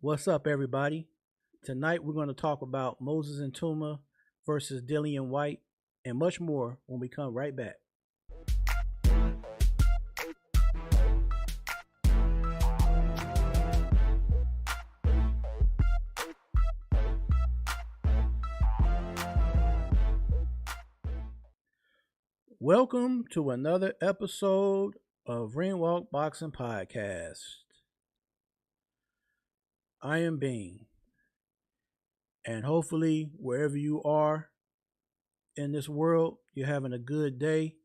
What's up, everybody? Tonight we're going to talk about Moses and Tuma versus Dillian Whyte and much more when we come right back. Welcome to another episode of Ring Walk Boxing Podcast. I am Bean, and hopefully, wherever you are in this world, you're having a good day,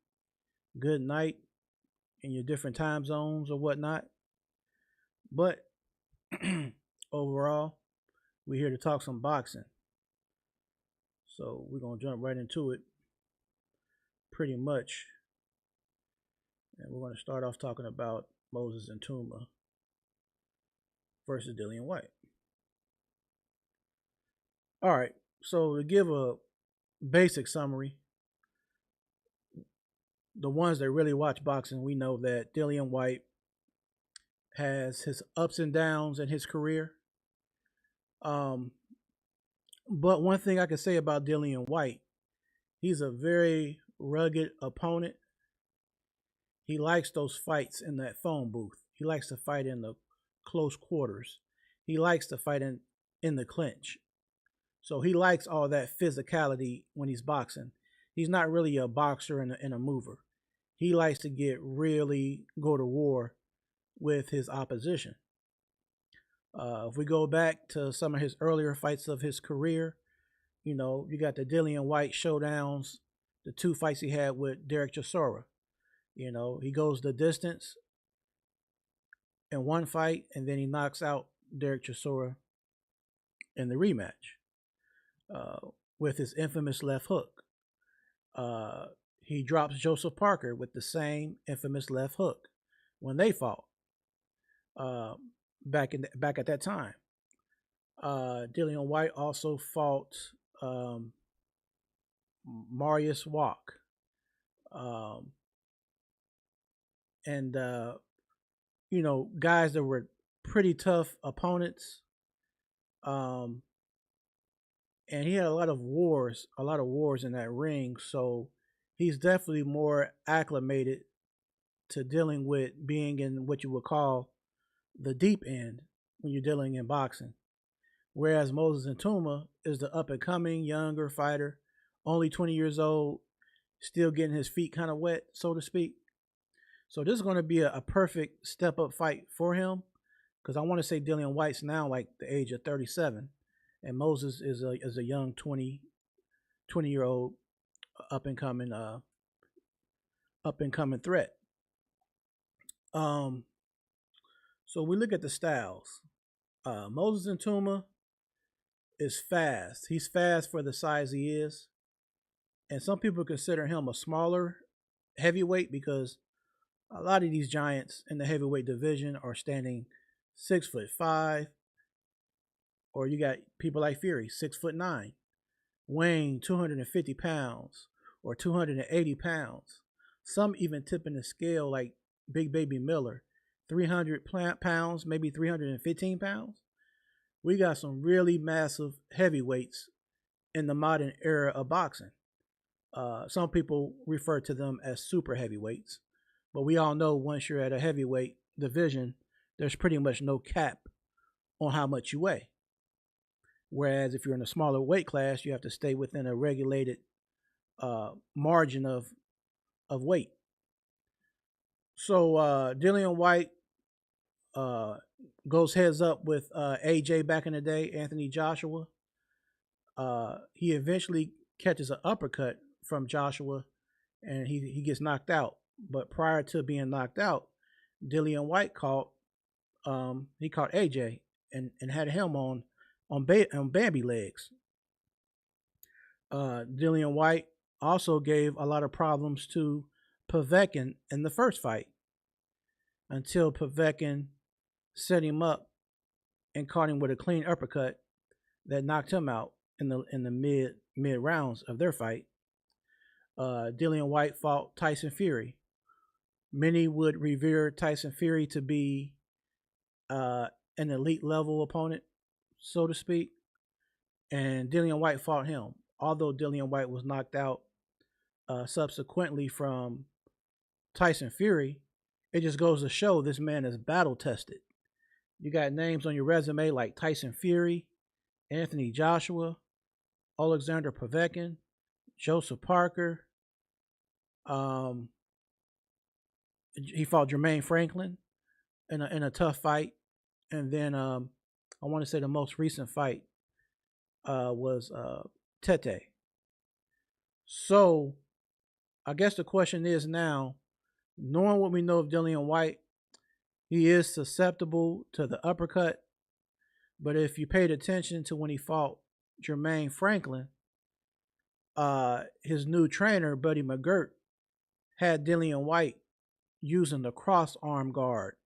good night in your different time zones or whatnot. But overall, we're here to talk some boxing. So we're going to jump right into it pretty much. And we're going to start off talking about Moses and Tuma versus Dillian Whyte. All right, so to give a basic summary, the ones that really watch boxing, we know that Dillian Whyte has his ups and downs in his career. But one thing I can say about Dillian Whyte, he's a very rugged opponent. He likes those fights in that phone booth. He likes to fight in the close quarters. He likes to fight in the clinch. So he likes all that physicality when he's boxing. He's not really a boxer and a mover. He likes to really go to war with his opposition. If we go back to some of his earlier fights of his career, you got the Dillian Whyte showdowns, the two fights he had with Derek Chisora. He goes the distance in one fight, and then he knocks out Derek Chisora in the rematch with his infamous left hook. He drops Joseph Parker with the same infamous left hook when they fought back at that time. Dillian Whyte also fought Marius Walk. Guys that were pretty tough opponents. And he had a lot of wars in that ring, so he's definitely more acclimated to dealing with being in what you would call the deep end when you're dealing in boxing. Whereas Moses and Tuma is the up and coming younger fighter, only 20 years old, still getting his feet kind of wet, so to speak. So this is going to be a perfect step up fight for him, because I want to say Dillian Whyte's now like the age of 37, and Moses is a young 20 year old up and coming threat. So we look at the styles. Moses and Tuma is fast. He's fast for the size he is, and some people consider him a smaller heavyweight because a lot of these giants in the heavyweight division are standing 6'5", or you got people like Fury, 6'9", weighing 250 pounds or 280 pounds. Some even tipping the scale like Big Baby Miller, 300 pounds, maybe 315 pounds. We got some really massive heavyweights in the modern era of boxing. Some people refer to them as super heavyweights, but we all know once you're at a heavyweight division, there's pretty much no cap on how much you weigh. Whereas if you're in a smaller weight class, you have to stay within a regulated margin of weight. So Dillian Whyte goes heads up with AJ back in the day, Anthony Joshua. He eventually catches an uppercut from Joshua, and he gets knocked out. But prior to being knocked out, Dillian Whyte caught AJ and had him on Bambi legs. Dillian Whyte also gave a lot of problems to Povetkin in the first fight, until Povetkin set him up and caught him with a clean uppercut that knocked him out in the mid rounds of their fight. Dillian Whyte fought Tyson Fury. Many would revere Tyson Fury to be an elite level opponent, so to speak. And Dillian Whyte fought him. Although Dillian Whyte was knocked out subsequently from Tyson Fury, it just goes to show this man is battle tested. You got names on your resume like Tyson Fury, Anthony Joshua, Oleksandr Povetkin, Joseph Parker. Um, he fought Jermaine Franklin in a tough fight, and then I want to say the most recent fight was Tete. So I guess the question is now, knowing what we know of Dillian Whyte, he is susceptible to the uppercut. But if you paid attention to when he fought Jermaine Franklin, his new trainer, Buddy McGirt, had Dillian Whyte using the cross arm guard,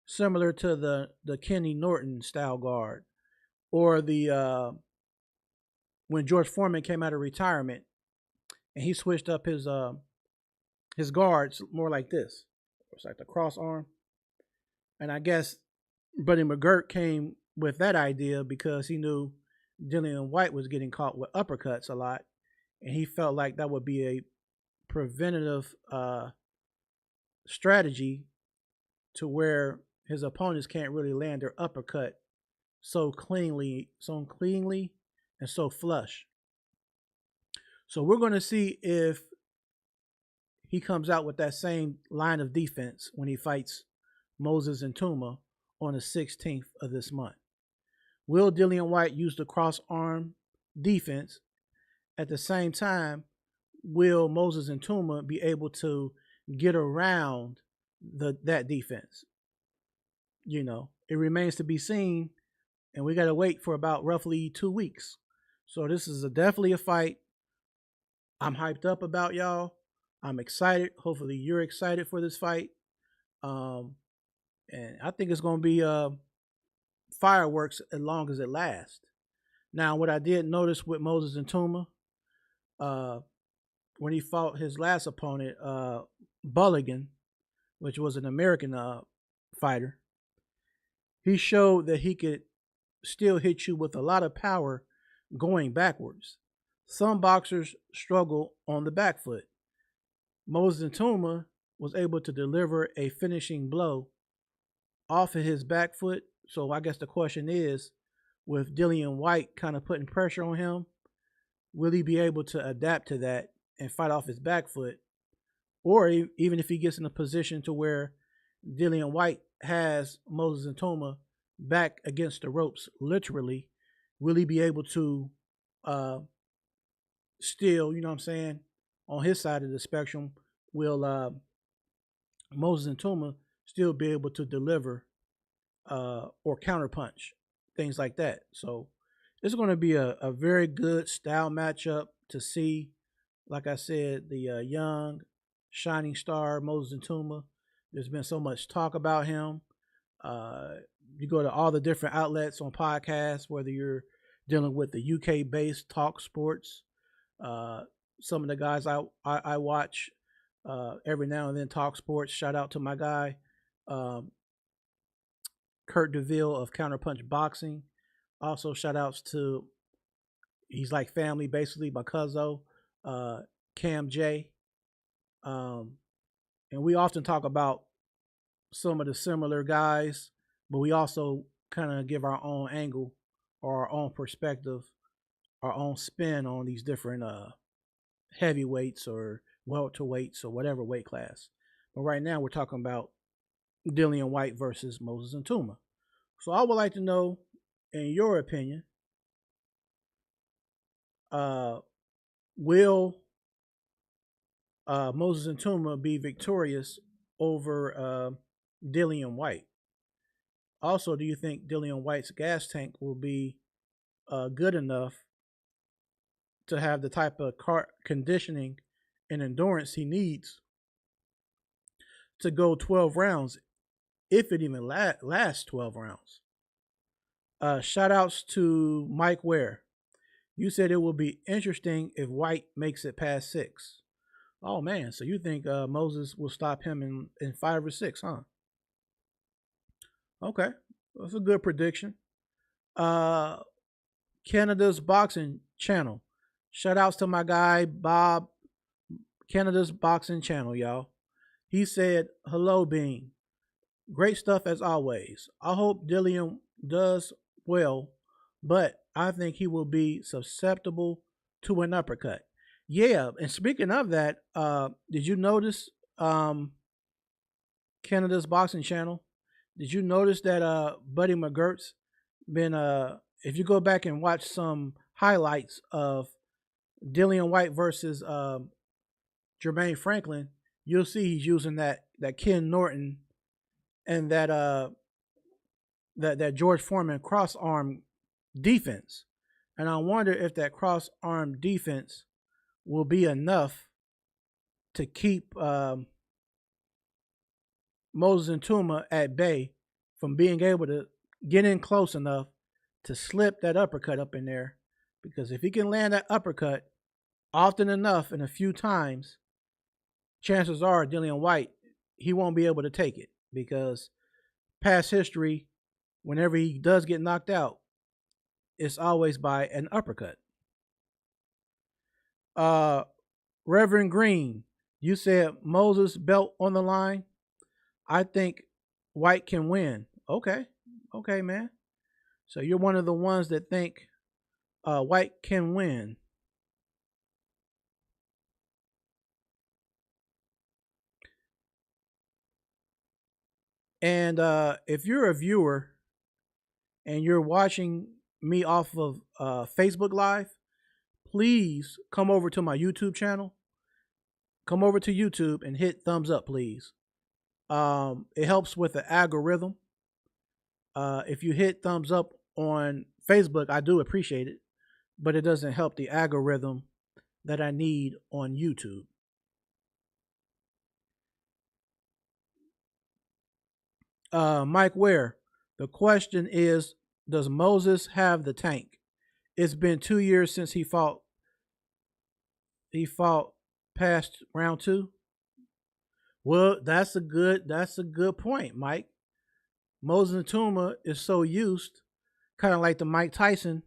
similar to the Kenny Norton style guard, or the when George Foreman came out of retirement and he switched up his guards more like this. It's like the cross arm. And I guess Buddy McGirt came with that idea because he knew Dillian Whyte was getting caught with uppercuts a lot, and he felt like that would be a preventative strategy to where his opponents can't really land their uppercut so cleanly and so flush. So we're going to see if he comes out with that same line of defense when he fights Moses Itauma on the 16th of this month. Will Dillian Whyte use the cross arm defense? At the same time, will Moses Itauma be able to get around that defense? You know, it remains to be seen, and we got to wait for about roughly 2 weeks. So this is definitely a fight I'm hyped up about, y'all. I'm excited. Hopefully you're excited for this fight. And I think it's going to be fireworks as long as it lasts. Now, what I did notice with Moses Itauma, when he fought his last opponent, Bulligan, which was an American fighter, he showed that he could still hit you with a lot of power going backwards. Some boxers struggle on the back foot. Moses Itauma was able to deliver a finishing blow off of his back foot. So I guess the question is, with Dillian Whyte kind of putting pressure on him, will he be able to adapt to that and fight off his back foot? Or even if he gets in a position to where Dillian Whyte has Moses Itauma back against the ropes, literally, will he be able to still, you know what I'm saying, on his side of the spectrum, will Moses Itauma still be able to deliver or counterpunch, things like that? So it's going to be a very good style matchup to see. Like I said, the young, shining star, Moses Itauma, there's been so much talk about him. You go to all the different outlets on podcasts, whether you're dealing with the UK-based Talk Sports, some of the guys I watch every now and then, Talk Sports. Shout out to my guy, Kurt DeVille of Counterpunch Boxing. Also, shout outs to, he's like family, basically, my cousin, Cam J. And we often talk about some of the similar guys, but we also kind of give our own angle or our own perspective, our own spin on these different heavyweights or welterweights or whatever weight class. But right now we're talking about Dillian Whyte versus Moses Itauma. So I would like to know, in your opinion, will Moses Itauma be victorious over Dillian Whyte? Also, do you think Dillian Whyte's gas tank will be good enough to have the type of conditioning and endurance he needs to go 12 rounds, if it even lasts 12 rounds? Shout outs to Mike Ware. You said it will be interesting if Whyte makes it past 6. Oh, man. So you think Moses will stop him in 5 or 6, huh? Okay. That's a good prediction. Uh, Canada's boxing channel. Shout outs to my guy Bob, Canada's boxing channel, y'all. He said, "Hello, Bean. Great stuff as always. I hope Dillian does well, but I think he will be susceptible to an uppercut." Yeah, and speaking of that, did you notice Canada's boxing channel? Did you notice that Buddy McGirt's been if you go back and watch some highlights of Dillian Whyte versus Jermaine Franklin, you'll see he's using that Ken Norton and that George Foreman cross arm defense. And I wonder if that cross arm defense will be enough to keep Moses and Tuma at bay from being able to get in close enough to slip that uppercut up in there. Because if he can land that uppercut often enough and a few times, chances are Dillian Whyte, he won't be able to take it. Because past history, whenever he does get knocked out, it's always by an uppercut. Reverend Green, you said Moses belt on the line. I think Whyte can win. Okay, man. So you're one of the ones that think Whyte can win. And if you're a viewer and you're watching me off of Facebook Live, please come over to my YouTube channel. Come over to YouTube and hit thumbs up, please. It helps with the algorithm. If you hit thumbs up on Facebook, I do appreciate it, but it doesn't help the algorithm that I need on YouTube. Mike Ware, the question is, does Moses have the tank? It's been 2 years since he fought. He fought past round 2. Well, that's a good point, Mike. Moses Itauma is so used, kind of like the Mike Tyson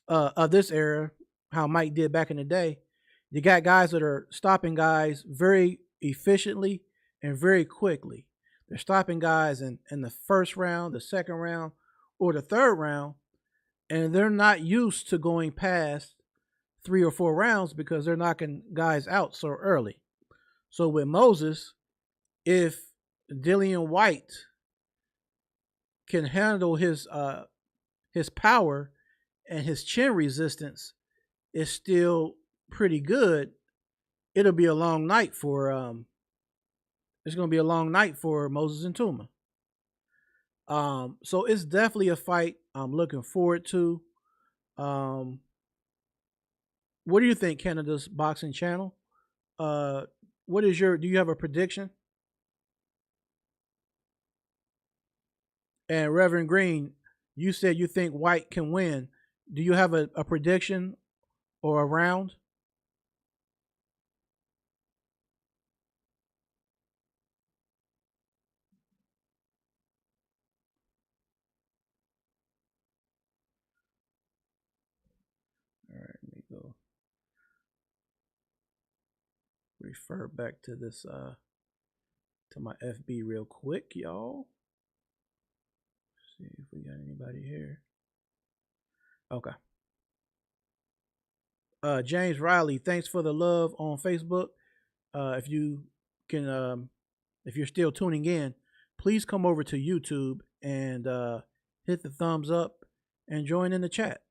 of this era, how Mike did back in the day. You got guys that are stopping guys very efficiently and very quickly. They're stopping guys in the first round, the second round, or the third round, and they're not used to going past 3 or 4 rounds because they're knocking guys out so early. So with Moses, if Dillian Whyte can handle his power and his chin resistance is still pretty good, it'll be a long night for it's going to be a long night for Moses and Tuma. So it's definitely a fight I'm looking forward to. What do you think, Canada's boxing channel? What is do you have a prediction? And Reverend Green, you said you think Whyte can win. Do you have a prediction or a round? All right, let me go refer back to this to my FB real quick, y'all. See if we got anybody here. Okay. James Riley, thanks for the love on Facebook. If you can, if you're still tuning in, please come over to YouTube and hit the thumbs up and join in the chat.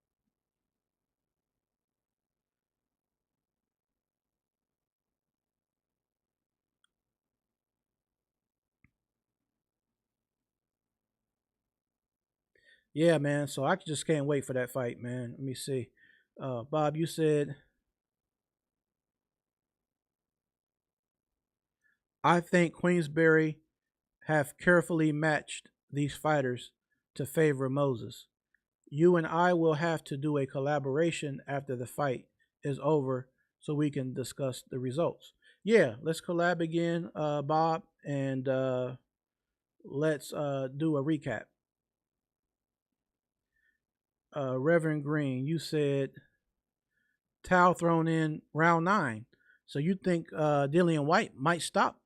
Yeah, man. So I just can't wait for that fight, man. Let me see. Bob, you said, I think Queensberry have carefully matched these fighters to favor Moses. You and I will have to do a collaboration after the fight is over so we can discuss the results. Yeah, let's collab again, Bob, and let's do a recap. Reverend Green, you said Tao thrown in round 9. So you think Dillian Whyte might stop?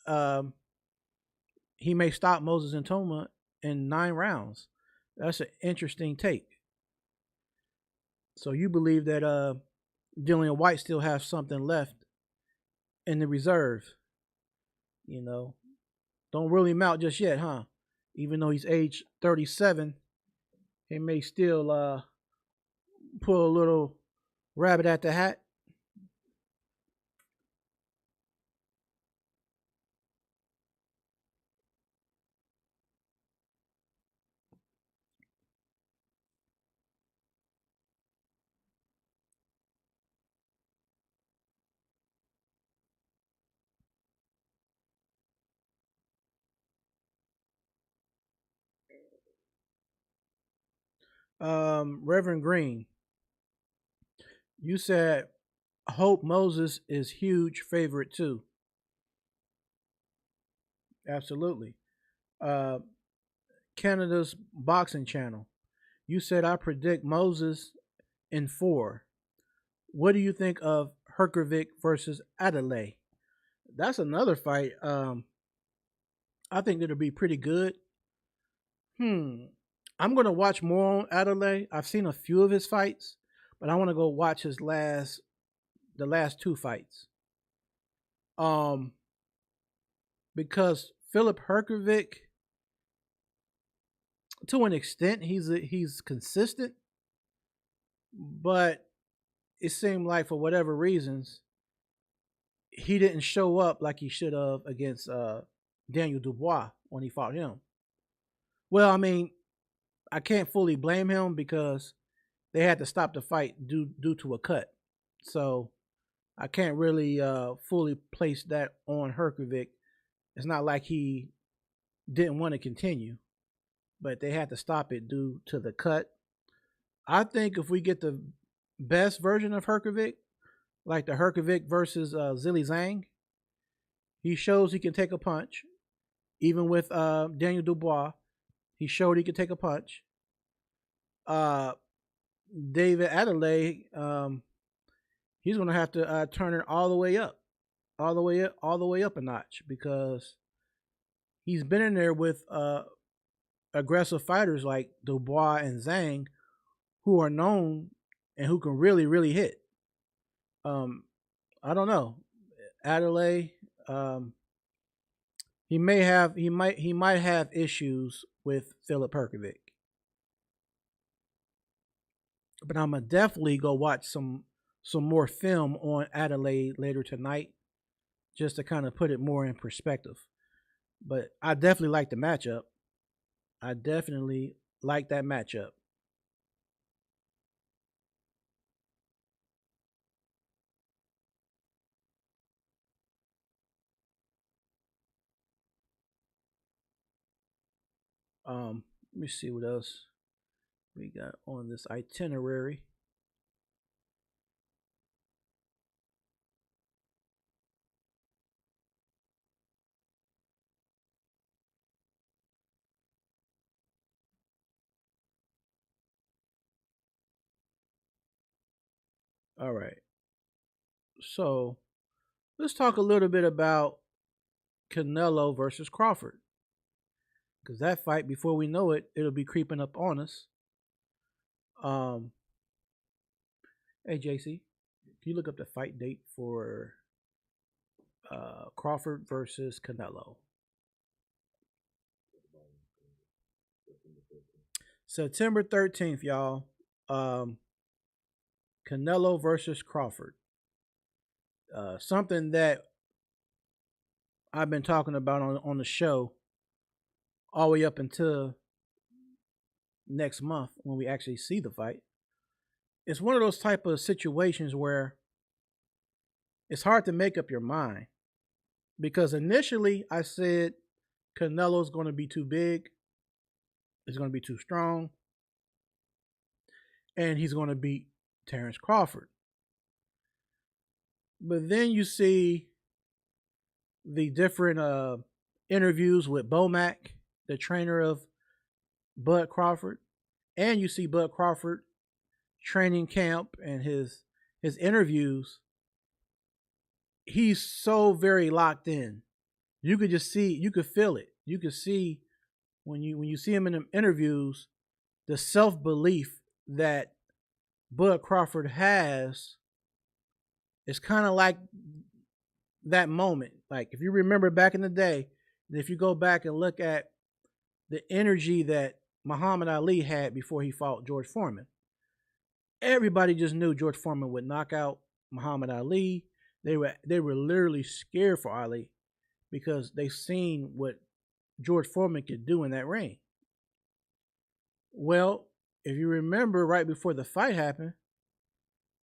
Um, he may stop Moses and Toma in 9 rounds. That's an interesting take. So you believe that Dillian Whyte still has something left in the reserve? You know, don't rule him out just yet, huh? Even though he's age 37, he may still pull a little rabbit at the hat. Reverend Green, you said Hope Moses is huge favorite too. Absolutely. Uh, Canada's boxing channel. You said I predict Moses in 4. What do you think of Herkovic versus Adelaide? That's another fight. I think that'll be pretty good. Hmm. I'm gonna watch more on Adelaide. I've seen a few of his fights, but I want to go watch the last 2 fights. Um, because Philip Herkovic, to an extent, he's consistent, but it seemed like for whatever reasons he didn't show up like he should have against Daniel Dubois when he fought him. Well, I mean, I can't fully blame him because they had to stop the fight due to a cut. So I can't really fully place that on Herkovic. It's not like he didn't want to continue, but they had to stop it due to the cut. I think if we get the best version of Herkovic, like the Herkovic versus Zilly Zhang, he shows he can take a punch. Even with Daniel Dubois, he showed he could take a punch. Uh, David Adelaide, he's going to have to turn it all the way up, all the way up a notch because he's been in there with aggressive fighters like Dubois and Zhang, who are known and who can really, really hit. Um, I don't know, Adelaide. Um, he might have issues with Philip Perkovic, but I'm gonna definitely go watch some more film on Adelaide later tonight, just to kind of put it more in perspective. But I definitely like the matchup. I definitely like that matchup. Let me see what else we got on this itinerary. All right, so let's talk a little bit about Canelo versus Crawford, because that fight, before we know it, it'll be creeping up on us. Um, hey JC, can you look up the fight date for Crawford versus Canelo? September 13th, y'all. Um, Canelo versus Crawford. Something that I've been talking about on the show all the way up until next month when we actually see the fight. It's one of those type of situations where it's hard to make up your mind because initially I said Canelo's going to be too big, it's going to be too strong, and he's going to beat Terrence Crawford. But then you see the different interviews with Bomac, the trainer of Bud Crawford, And you see Bud Crawford training camp and his interviews. He's so very locked in. You could just see, you could feel it. You could see when you see him in the interviews, the self belief that Bud Crawford has is kind of like that moment. Like if you remember back in the day, and if you go back and look at the energy that Muhammad Ali had before he fought George Foreman, everybody just knew George Foreman would knock out Muhammad Ali. They were literally scared for Ali because they seen what George Foreman could do in that ring. Well, if you remember, right before the fight happened,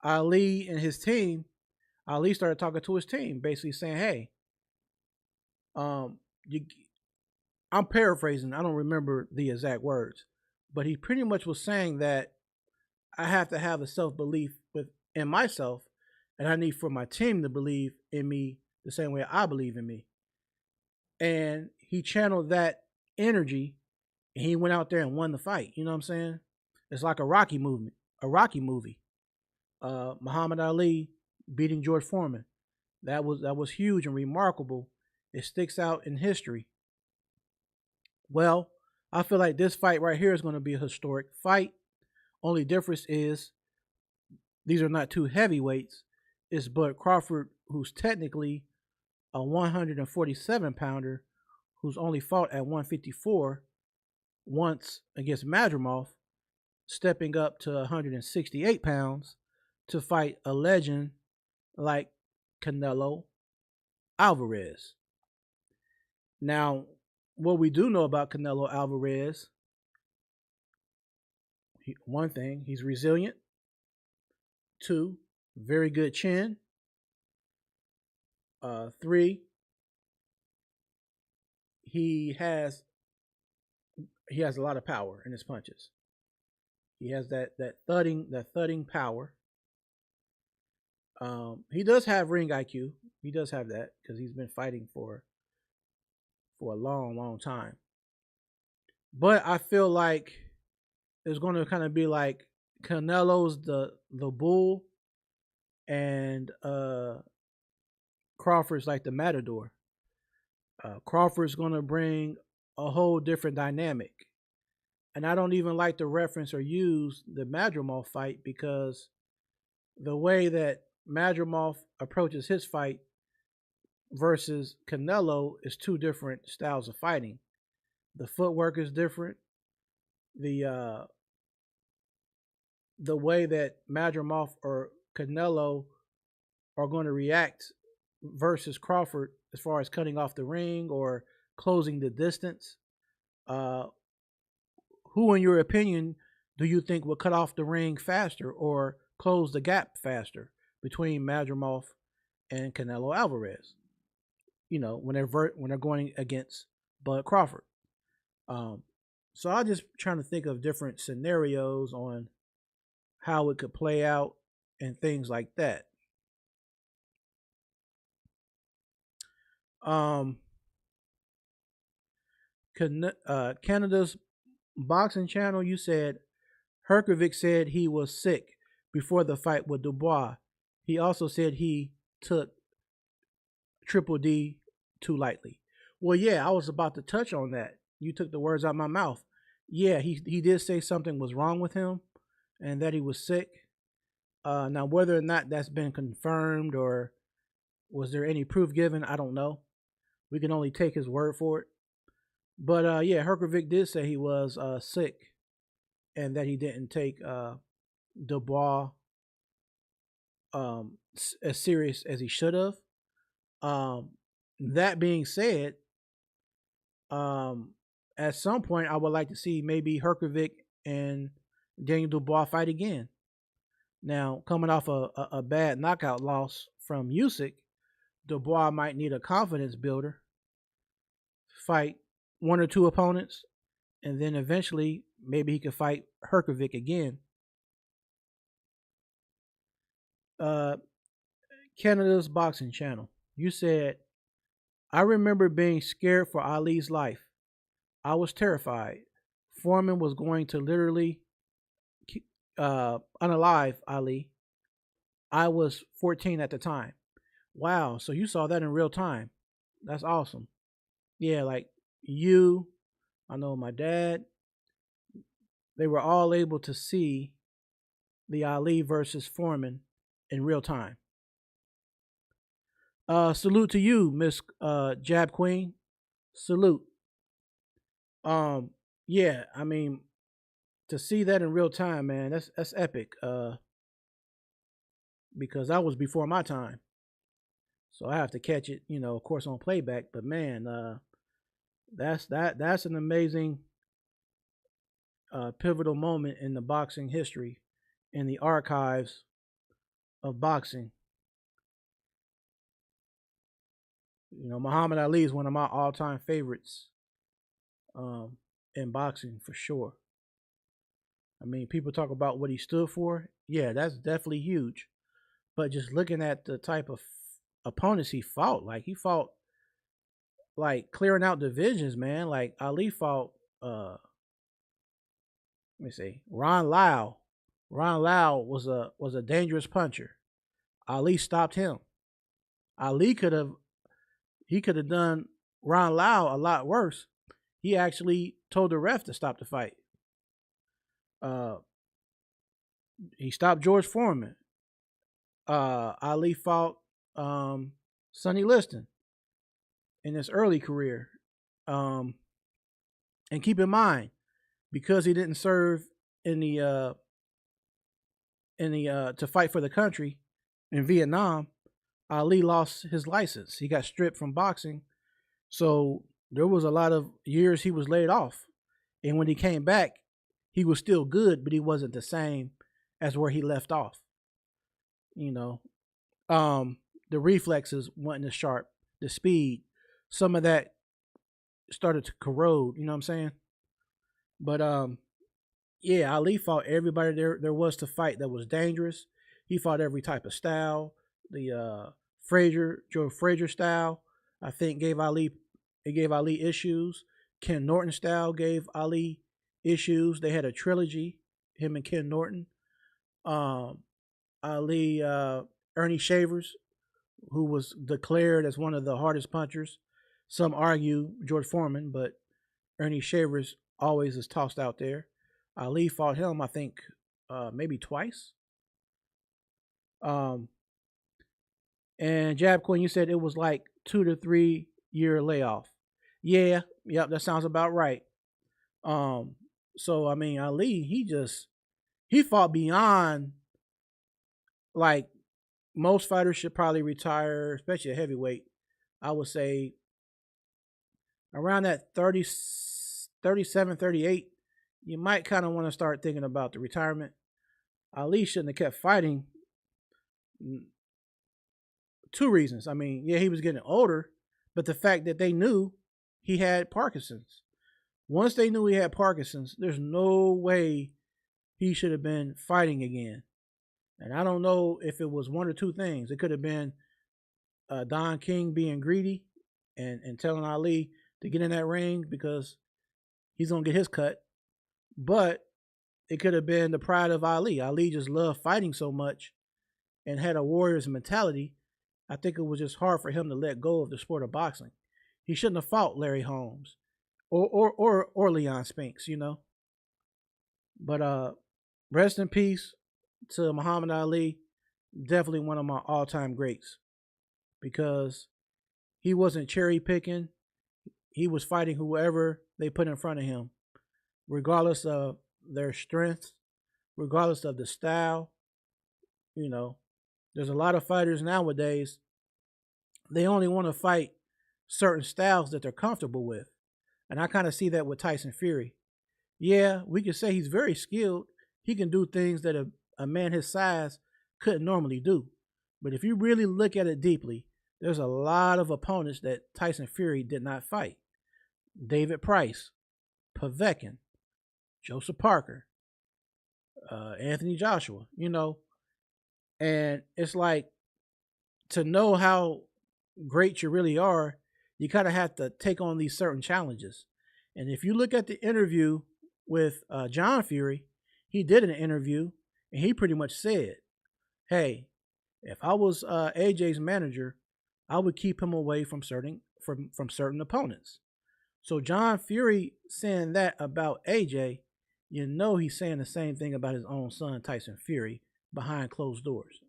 Ali and his team, Ali started talking to his team, basically saying, "Hey, you." I'm paraphrasing. I don't remember the exact words, but he pretty much was saying that I have to have a self belief within myself, and I need for my team to believe in me the same way I believe in me. And he channeled that energy, and he went out there and won the fight. You know what I'm saying? It's like a Rocky movement, a Rocky movie. Muhammad Ali beating George Foreman. That was huge and remarkable. It sticks out in history. Well, I feel like this fight right here is going to be a historic fight. Only difference is these are not two heavyweights. It's Bud Crawford, who's technically a 147 pounder, who's only fought at 154 once against Madrimov, stepping up to 168 pounds to fight a legend like Canelo Alvarez. Now, what we do know about Canelo Alvarez, one thing, he's resilient. Two, very good chin. Three, he has a lot of power in his punches. He has that thudding power. He does have ring IQ. He does have that because he's been fighting for a long, long time. But I feel like it's going to kind of be like Canelo's the bull, and Crawford's like the matador. Crawford's going to bring a whole different dynamic, and I don't even like to reference or use the Madrimov fight because the way that Madrimov approaches his fight versus Canelo is two different styles of fighting. The footwork is different. The the way that Madrimov or Canelo are going to react versus Crawford as far as cutting off the ring or closing the distance. Uh, who, in your opinion, do you think will cut off the ring faster or close the gap faster between Madrimov and Canelo Alvarez? When they're going against Bud Crawford. Um, so I'm just trying to think of different scenarios on how it could play out and things like that. Um, Canada's boxing channel, you said Herkovic said he was sick before the fight with Dubois. He also said he took Triple D too lightly. Well, yeah, I was about to touch on that. You took the words out of my mouth. Yeah, he did say something was wrong with him and that he was sick. Now, whether or not that's been confirmed or was there any proof given, I don't know. We can only take his word for it. But yeah, Herkovic did say he was sick and that he didn't take Dubois as serious as he should have. That being said, at some point I would like to see maybe Herkovic and Daniel Dubois fight again. Now, coming off a bad knockout loss from Usyk, Dubois might need a confidence builder, fight one or two opponents, and then eventually maybe he could fight Herkovic again. Canada's boxing channel. You said, I remember being scared for Ali's life. I was terrified. Foreman was going to literally unalive Ali. I was 14 at the time. Wow, so you saw that in real time. That's awesome. Yeah, like you, I know my dad, they were all able to see the Ali versus Foreman in real time. Salute to you, Miss Jab Queen. Salute. Um, yeah, I mean, to see that in real time, man, that's epic. Because that was before my time, so I have to catch it, of course, on playback. But man, that's an amazing, pivotal moment in the boxing history, in the archives of boxing. Muhammad Ali is one of my all-time favorites, in boxing for sure. I mean, people talk about what he stood for. Yeah, that's definitely huge. But just looking at the type of opponents he fought, like he fought like clearing out divisions, man. Like Ali fought let me see, Ron Lau. Ron Lau was a dangerous puncher. Ali stopped him. Ali could have done Ron Lau a lot worse. He actually told the ref to stop the fight. Uh, he stopped George Foreman. Ali fought Sonny Liston in his early career. Um, and keep in mind, because he didn't serve in the to fight for the country in Vietnam, Ali lost his license. He got stripped from boxing. So there was a lot of years he was laid off. And when he came back, he was still good, but he wasn't the same as where he left off. You know, the reflexes wasn't as sharp, the speed, some of that started to corrode, you know what I'm saying? But yeah, Ali fought everybody there was to fight that was dangerous. He fought every type of style. The Joe Frazier style, I think gave Ali issues. Ken Norton style gave Ali issues. They had a trilogy, him and Ken Norton. Ali Ernie Shavers, who was declared as one of the hardest punchers. Some argue George Foreman, but Ernie Shavers always is tossed out there. Ali fought him, I think, maybe twice. And Jab Queen, you said it was like 2 to 3 year layoff. Yeah, yep, that sounds about right. So I mean, Ali, he fought beyond, like, most fighters should probably retire, especially a heavyweight. I would say around that 30, 37, 38, you might kind of want to start thinking about the retirement. Ali shouldn't have kept fighting. 2 reasons. I mean, yeah, he was getting older, but the fact that they knew he had Parkinson's. Once they knew he had Parkinson's, there's no way he should have been fighting again. And I don't know if it was one or 2 things. It could have been Don King being greedy and telling Ali to get in that ring because he's going to get his cut. But it could have been the pride of Ali. Ali just loved fighting so much and had a warrior's mentality. I think it was just hard for him to let go of the sport of boxing. He shouldn't have fought Larry Holmes or Leon Spinks, you know. But rest in peace to Muhammad Ali. Definitely one of my all-time greats because he wasn't cherry picking. He was fighting whoever they put in front of him, regardless of their strength, regardless of the style. You know, there's a lot of fighters nowadays, they only want to fight certain styles that they're comfortable with. And I kind of see that with Tyson Fury. Yeah, we could say he's very skilled. He can do things that a man his size couldn't normally do. But if you really look at it deeply, there's a lot of opponents that Tyson Fury did not fight. David Price, Povetkin, Joseph Parker, Anthony Joshua, you know. And it's like, to know how great you really are, you kind of have to take on these certain challenges. And if you look at the interview with John Fury, he did an interview and he pretty much said, "Hey, if I was AJ's manager, I would keep him away from certain opponents." So John Fury saying that about AJ, you know he's saying the same thing about his own son Tyson Fury behind closed doors.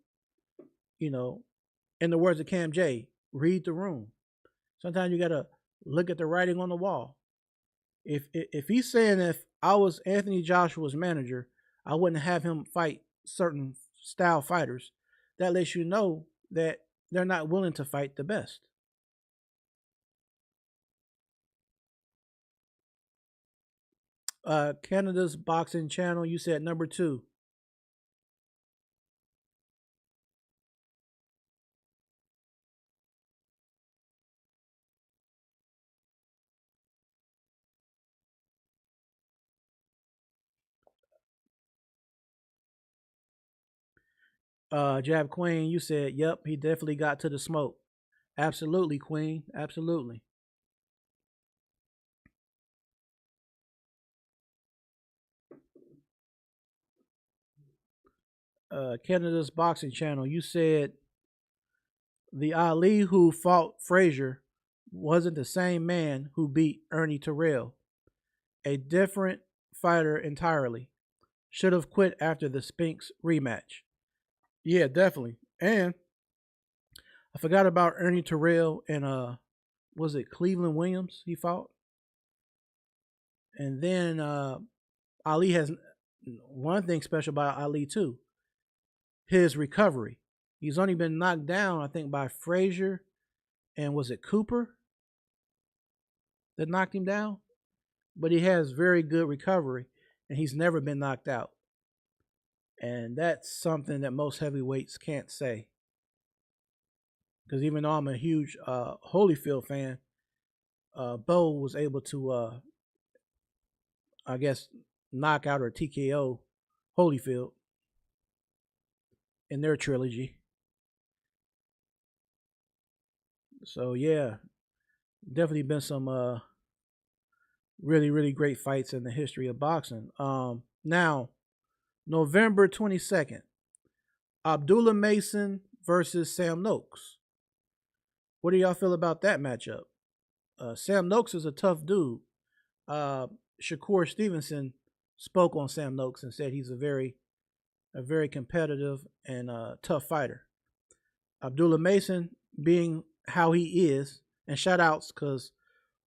You know, in the words of Cam J, read the room. Sometimes you gotta look at the writing on the wall. If he's saying if I was Anthony Joshua's manager, I wouldn't have him fight certain style fighters, that lets you know that they're not willing to fight the best. Canada's boxing channel, you said number two. Jab Queen, you said, yep, he definitely got to the smoke. Absolutely, Queen. Absolutely. Canada's boxing channel, you said the Ali who fought Frazier wasn't the same man who beat Ernie Terrell. A different fighter entirely. Should have quit after the Spinks rematch. Yeah, definitely. And I forgot about Ernie Terrell and was it Cleveland Williams he fought? And then Ali has one thing special about Ali too, his recovery. He's only been knocked down, I think, by Frazier and was it Cooper that knocked him down? But he has very good recovery and he's never been knocked out. And that's something that most heavyweights can't say. Because even though I'm a huge Holyfield fan, Bo was able to, I guess, knock out or TKO Holyfield in their trilogy. So yeah, definitely been some really really great fights in the history of boxing. Now November 22nd, Abdullah Mason versus Sam Noakes. What do y'all feel about that matchup? Sam Noakes is a tough dude. Uh, Shakur Stevenson spoke on Sam Noakes and said he's a very competitive and tough fighter. Abdullah Mason being how he is, and shout outs because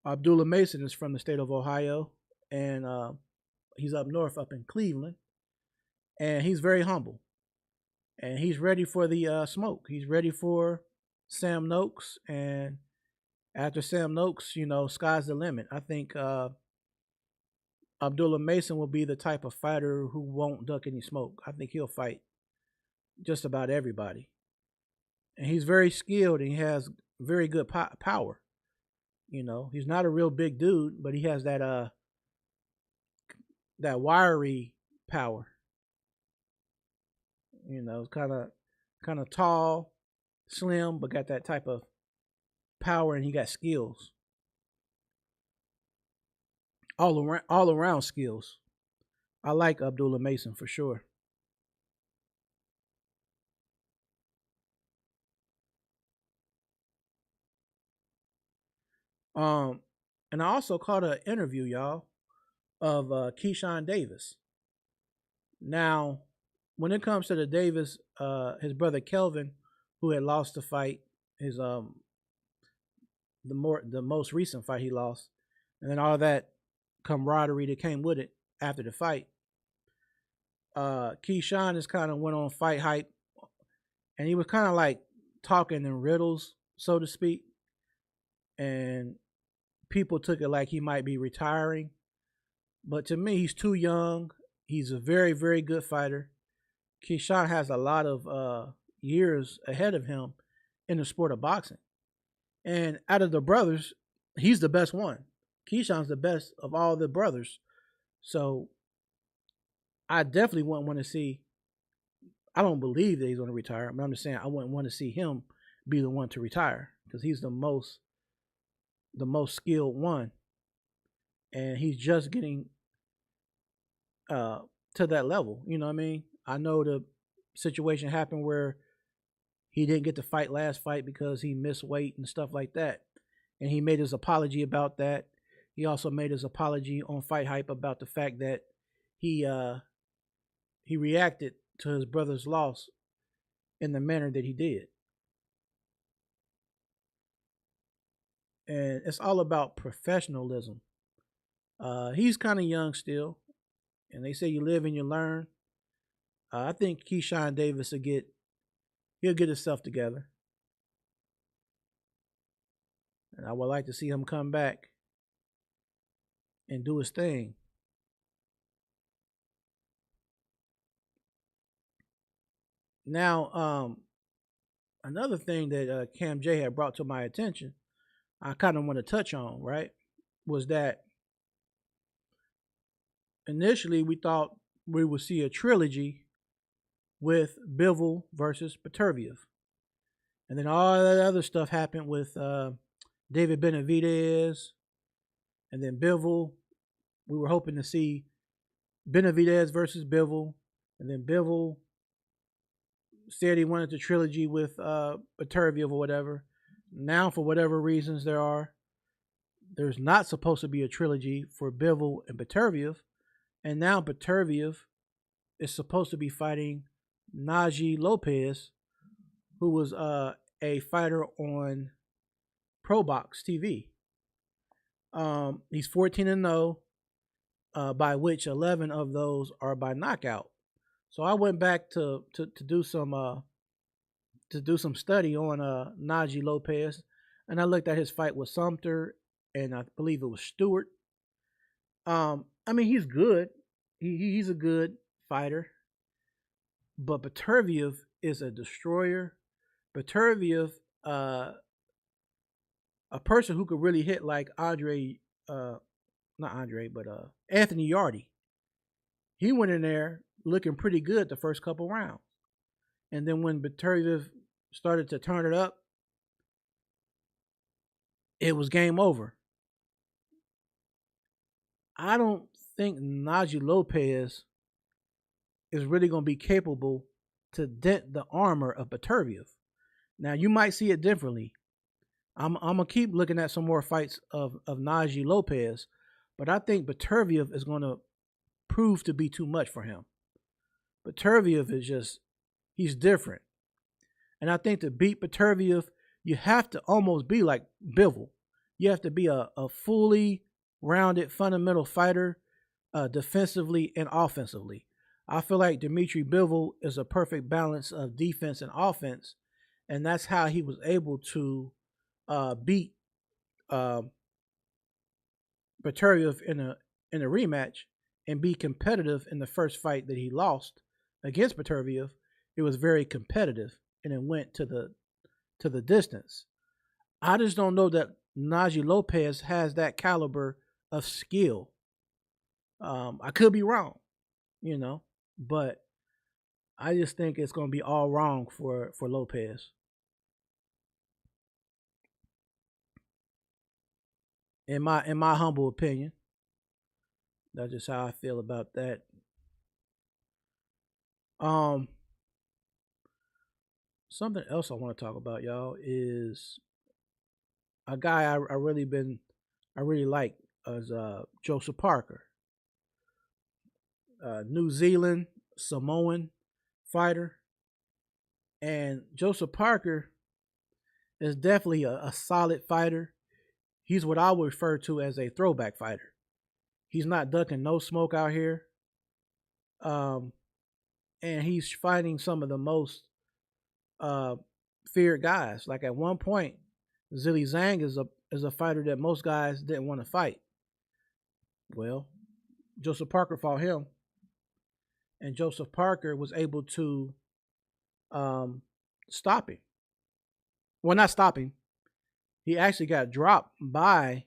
Abdullah Mason is from the state of Ohio and he's up north, up in Cleveland, and he's very humble and he's ready for the smoke. He's ready for Sam Noakes, and after Sam Noakes, sky's the limit. I think Abdullah Mason will be the type of fighter who won't duck any smoke. I think he'll fight just about everybody, and he's very skilled and he has very good power. He's not a real big dude, but he has that wiry power. Kind of tall, slim, but got that type of power, and he got skills all around skills. I like Abdullah Mason for sure. Um, and I also caught an interview, y'all, of Keyshawn Davis. Now, when it comes to the Davis, his brother Kelvin, who had lost the fight, his the most recent fight he lost, and then all that camaraderie that came with it after the fight. Keyshawn just kind of went on fight hype, and he was kind of like talking in riddles, so to speak, and people took it like he might be retiring. But to me, he's too young. He's a very, very good fighter. Keyshawn has a lot of years ahead of him in the sport of boxing. And out of the brothers, he's the best one. Keyshawn's the best of all the brothers. So I definitely wouldn't want to see. I don't believe that he's going to retire, but I'm just saying I wouldn't want to see him be the one to retire because he's the most skilled one, and he's just getting to that level. You know what I mean? I know the situation happened where he didn't get to fight last fight because he missed weight and stuff like that. And he made his apology about that. He also made his apology on Fight Hype about the fact that he uh he reacted to his brother's loss in the manner that he did. And it's all about professionalism. He's kind of young still, and they say you live and you learn. I think Keyshawn Davis he'll get himself together, and I would like to see him come back and do his thing. Now, another thing that Cam J had brought to my attention, I kind of want to touch on, right, was that initially we thought we would see a trilogy with Bivol versus Peterviev. And then all that other stuff happened with David Benavidez. And then Bivol, we were hoping to see Benavidez versus Bivol. And then Bivol said he wanted the trilogy with Peterviev or whatever. Now, for whatever reasons there's not supposed to be a trilogy for Bivol and Peterviev. And now Peterviev is supposed to be fighting Najee Lopez, who was a fighter on ProBox TV. He's 14-0, by which 11 of those are by knockout. So I went back to do some study on Najee Lopez, and I looked at his fight with Sumter, and I believe it was Stewart. I mean, he's good. He's a good fighter, but Peterviev is a destroyer. Peterviev, a person who could really hit like Anthony Yardy. He went in there looking pretty good the first couple rounds. And then when Peterviev started to turn it up, it was game over. I don't think Najee Lopez is really going to be capable to dent the armor of Peterviev. Now, you might see it differently. I'm going to keep looking at some more fights of Najee Lopez, but I think Peterviev is going to prove to be too much for him. Peterviev is he's different. And I think to beat Peterviev, you have to almost be like Bivol. You have to be a fully rounded fundamental fighter, defensively and offensively. I feel like Dimitri Bivol is a perfect balance of defense and offense, and that's how he was able to beat Peterviev in a rematch and be competitive in the first fight that he lost against Peterviev. It was very competitive, and it went to the distance. I just don't know that Najee Lopez has that caliber of skill. I could be wrong, but I just think it's going to be all wrong for Lopez. In my humble opinion, that's just how I feel about that. Something else I want to talk about, y'all, is a guy I really like as Joseph Parker, New Zealand Samoan fighter, and Joseph Parker is definitely a solid fighter. He's what I would refer to as a throwback fighter. He's not ducking no smoke out here. And he's fighting some of the most feared guys. Like at one point, Zhilei Zhang is a fighter that most guys didn't want to fight. Well, Joseph Parker fought him, and Joseph Parker was able to stop him. Well, not stop him. He actually got dropped by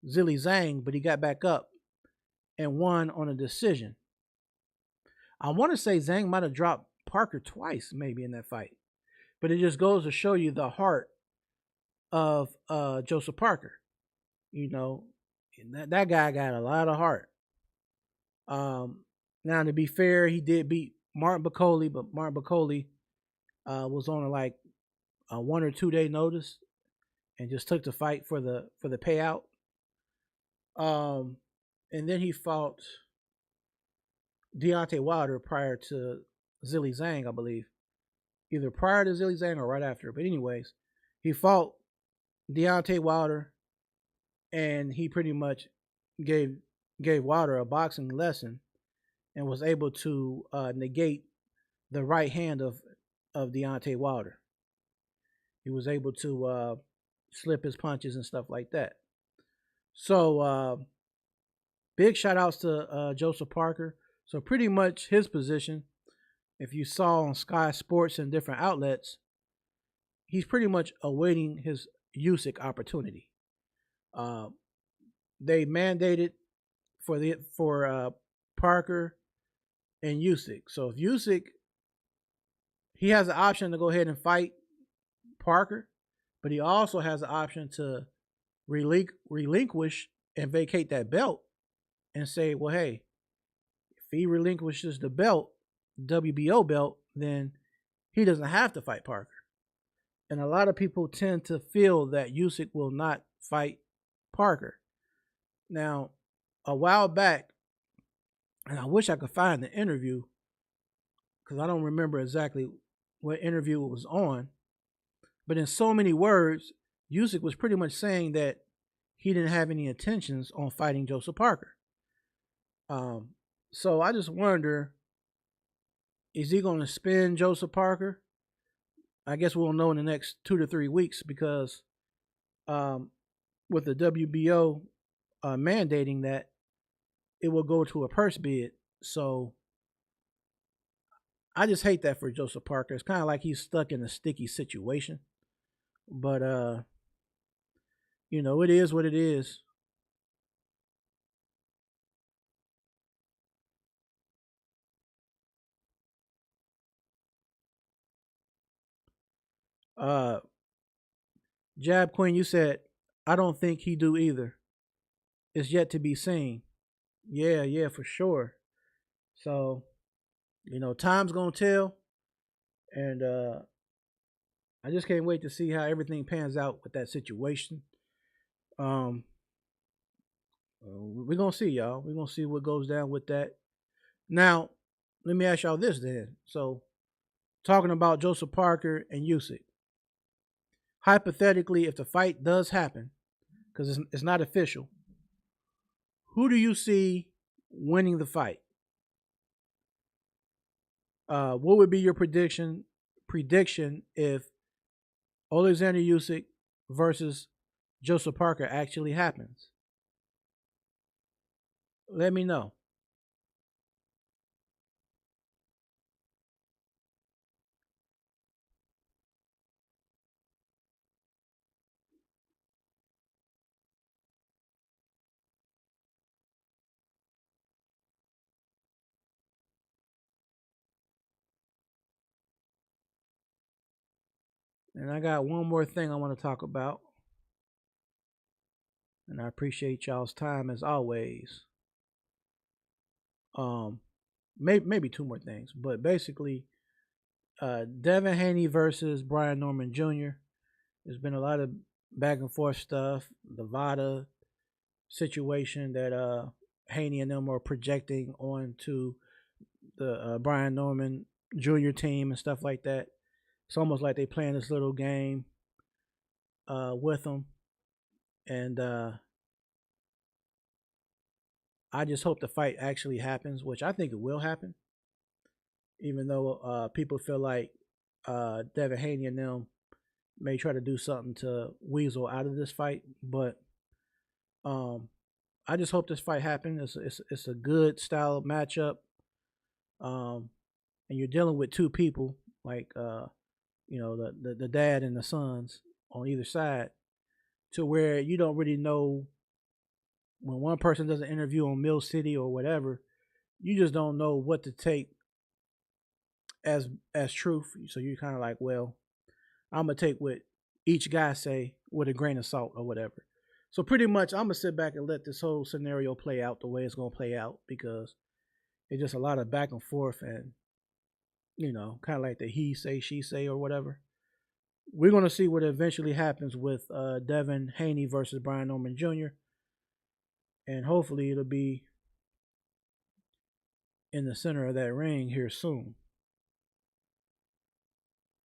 Zhilei Zhang, but he got back up and won on a decision. I want to say Zhang might have dropped Parker twice, maybe, in that fight. But it just goes to show you the heart of Joseph Parker. That guy got a lot of heart. Now, to be fair, he did beat Martin Bacoli, but Martin Bacoli was on like a 1 or 2 day notice and just took the fight for the payout. Um, and then he fought Deontay Wilder prior to Zilly Zhang, I believe, either prior to Zilly Zhang or right after. But anyways, he fought Deontay Wilder, and he pretty much gave gave Wilder a boxing lesson and was able to negate the right hand of Deontay Wilder. He was able to slip his punches and stuff like that. So big shout outs to Joseph Parker. So pretty much his position, if you saw on Sky Sports and different outlets, he's pretty much awaiting his Usyk opportunity. Uh, they mandated for Parker and Usyk. So if Usyk, he has the option to go ahead and fight Parker, but he also has the option to relinquish and vacate that belt and say, well, hey, if he relinquishes the belt, WBO belt, then he doesn't have to fight Parker. And a lot of people tend to feel that Usyk will not fight Parker. Now, a while back, and I wish I could find the interview because I don't remember exactly what interview it was on, but in so many words, Usyk was pretty much saying that he didn't have any intentions on fighting Joseph Parker. So I just wonder, is he going to spin Joseph Parker? I guess we'll know in the next 2 to 3 weeks because with the WBO mandating that it will go to a purse bid. So I just hate that for Joseph Parker. It's kind of like he's stuck in a sticky situation. But it is what it is. Uh Jab Queen, you said I don't think he do either. It's yet to be seen. Yeah, for sure. So, time's gonna tell, and I just can't wait to see how everything pans out with that situation. Um, we're gonna see, y'all. We're gonna see what goes down with that. Now, let me ask y'all this then. So, talking about Joseph Parker and Usyk, hypothetically, if the fight does happen, because it's not official, who do you see winning the fight? What would be your prediction if Oleksandr Usyk versus Joseph Parker actually happens? Let me know. And I got one more thing I want to talk about. And I appreciate y'all's time as always. Um, maybe two more things, but basically, Devin Haney versus Brian Norman Jr. There's been a lot of back and forth stuff. The Vada situation that Haney and them are projecting onto the Brian Norman Jr. team and stuff like that. It's almost like they playing this little game with them, and I just hope the fight actually happens, which I think it will happen. Even though people feel like Devin Haney and them may try to do something to weasel out of this fight, but I just hope this fight happens. It's a good style matchup, and you're dealing with two people like the dad and the sons on either side, to where you don't really know when one person does an interview on Mill City or whatever, you just don't know what to take as truth. So you're kind of like, well, I'm gonna take what each guy say with a grain of salt or whatever. So pretty much, I'm gonna sit back and let this whole scenario play out the way it's gonna play out because it's just a lot of back and forth, and kind of like the he say, she say, or whatever. We're going to see what eventually happens with Devin Haney versus Brian Norman Jr. And hopefully it'll be in the center of that ring here soon.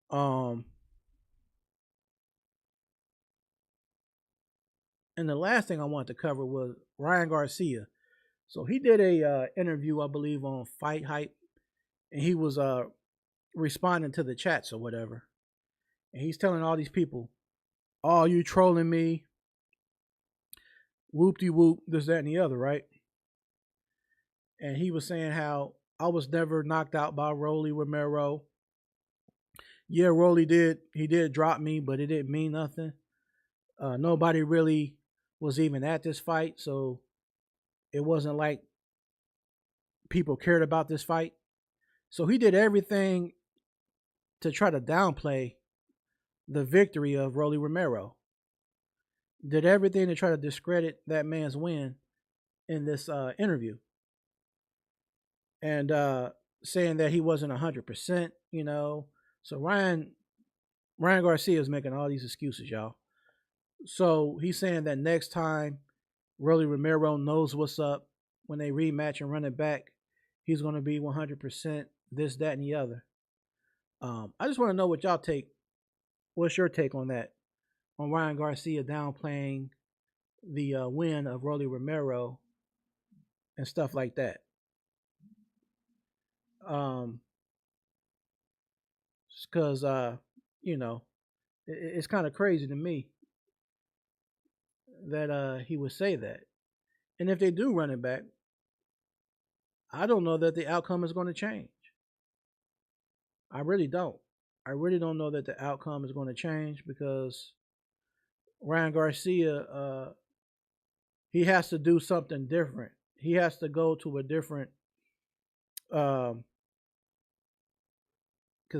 Um, and the last thing I wanted to cover was Ryan Garcia. So he did a interview, I believe, on Fight Hype, and he was responding to the chats or whatever. And he's telling all these people, "Oh, you trolling me? Whoop de whoop, this, that, and the other, right?" And he was saying how I was never knocked out by Rolly Romero. Yeah, Rolly did drop me, but it didn't mean nothing. Nobody really was even at this fight, so it wasn't like people cared about this fight. So he did everything to try to downplay the victory of Rolly Romero. Did everything to try to discredit that man's win in this interview, and saying that he wasn't 100%. So Ryan Garcia is making all these excuses, y'all. So he's saying that next time Rolly Romero knows what's up when they rematch and run it back, he's going to be 100% this, that, and the other. I just want to know what y'all take. What's your take on that? On Ryan Garcia downplaying the win of Rolly Romero and stuff like that. Because it's kind of crazy to me that he would say that. And if they do run it back, I don't know that the outcome is going to change. I really don't. I really don't know that the outcome is going to change because Ryan Garcia, he has to do something different. He has to go to a different, because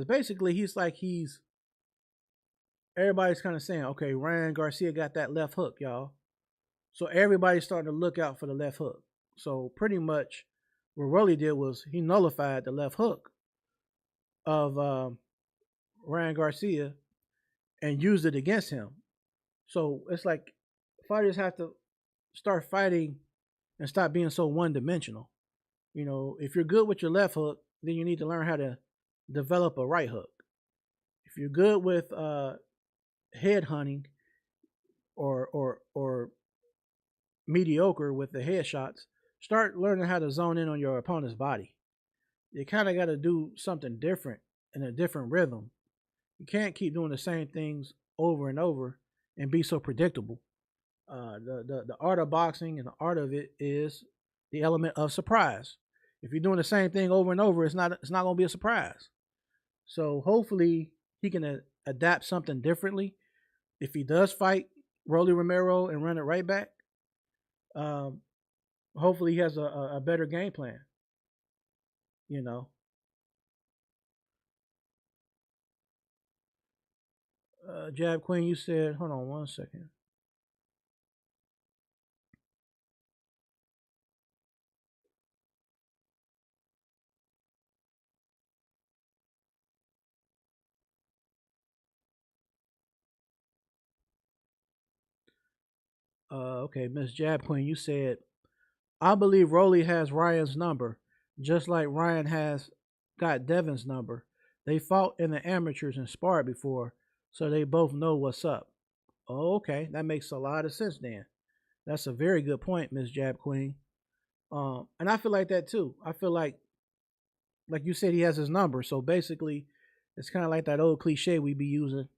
basically everybody's kind of saying, okay, Ryan Garcia got that left hook, y'all. So everybody's starting to look out for the left hook. So pretty much what Rolly did was he nullified the left hook of Ryan Garcia and used it against him. So it's like fighters have to start fighting and stop being so one dimensional. If you're good with your left hook, then you need to learn how to develop a right hook. If you're good with head hunting or mediocre with the headshots, start learning how to zone in on your opponent's body. You kind of got to do something different in a different rhythm. You can't keep doing the same things over and over and be so predictable. The art of boxing and the art of it is the element of surprise. If you're doing the same thing over and over, it's not going to be a surprise. So hopefully he can adapt something differently. If he does fight Rolly Romero and run it right back, hopefully he has a better game plan. Jab Queen, you said, hold on one second. Okay, Miss Jab Queen, you said, I believe Rolly has Ryan's number, just like Ryan has got Devin's number. They fought in the amateurs and sparred before, so they both know what's up. Oh, okay, that makes a lot of sense then. That's a very good point, Miss Jab Queen. And I feel like that too. I feel like you said, he has his number. So basically, it's kind of like that old cliche we be using: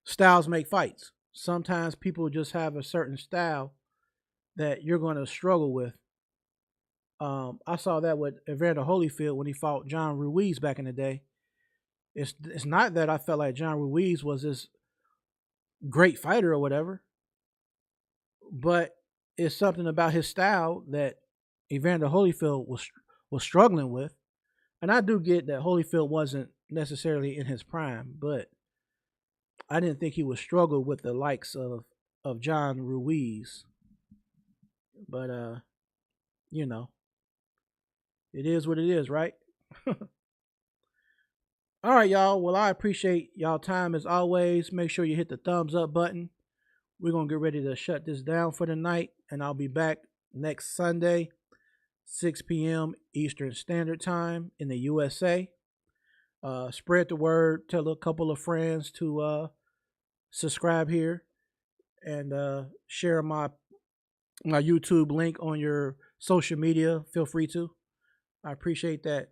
styles make fights. Sometimes people just have a certain style that you're going to struggle with. I saw that with Evander Holyfield when he fought John Ruiz back in the day. It's not that I felt like John Ruiz was this great fighter or whatever, but it's something about his style that Evander Holyfield was struggling with. And I do get that Holyfield wasn't necessarily in his prime, but I didn't think he would struggle with the likes of John Ruiz. But you know, it is what it is, right? All right, y'all. Well, I appreciate y'all time as always. Make sure you hit the thumbs up button. We're going to get ready to shut this down for the night, and I'll be back next Sunday, 6 p.m. Eastern Standard Time in the USA. Spread the word. Tell a couple of friends to subscribe here, and share my YouTube link on your social media. Feel free to. I appreciate that.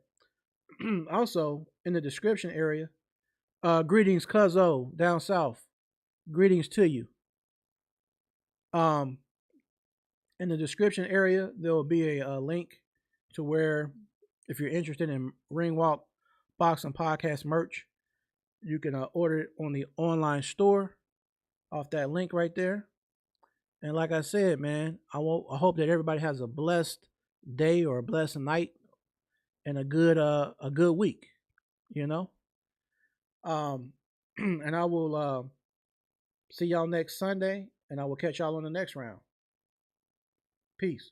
Also, in the description area, greetings, Cuzzo, down south. Greetings to you. Um, in the description area, there will be a link to where, if you're interested in Ring Walk Boxing Podcast merch, you can order it on the online store off that link right there. And like I said, man, I hope that everybody has a blessed day or a blessed night and a good week. You know, and I will see y'all next Sunday, and I will catch y'all on the next round. Peace.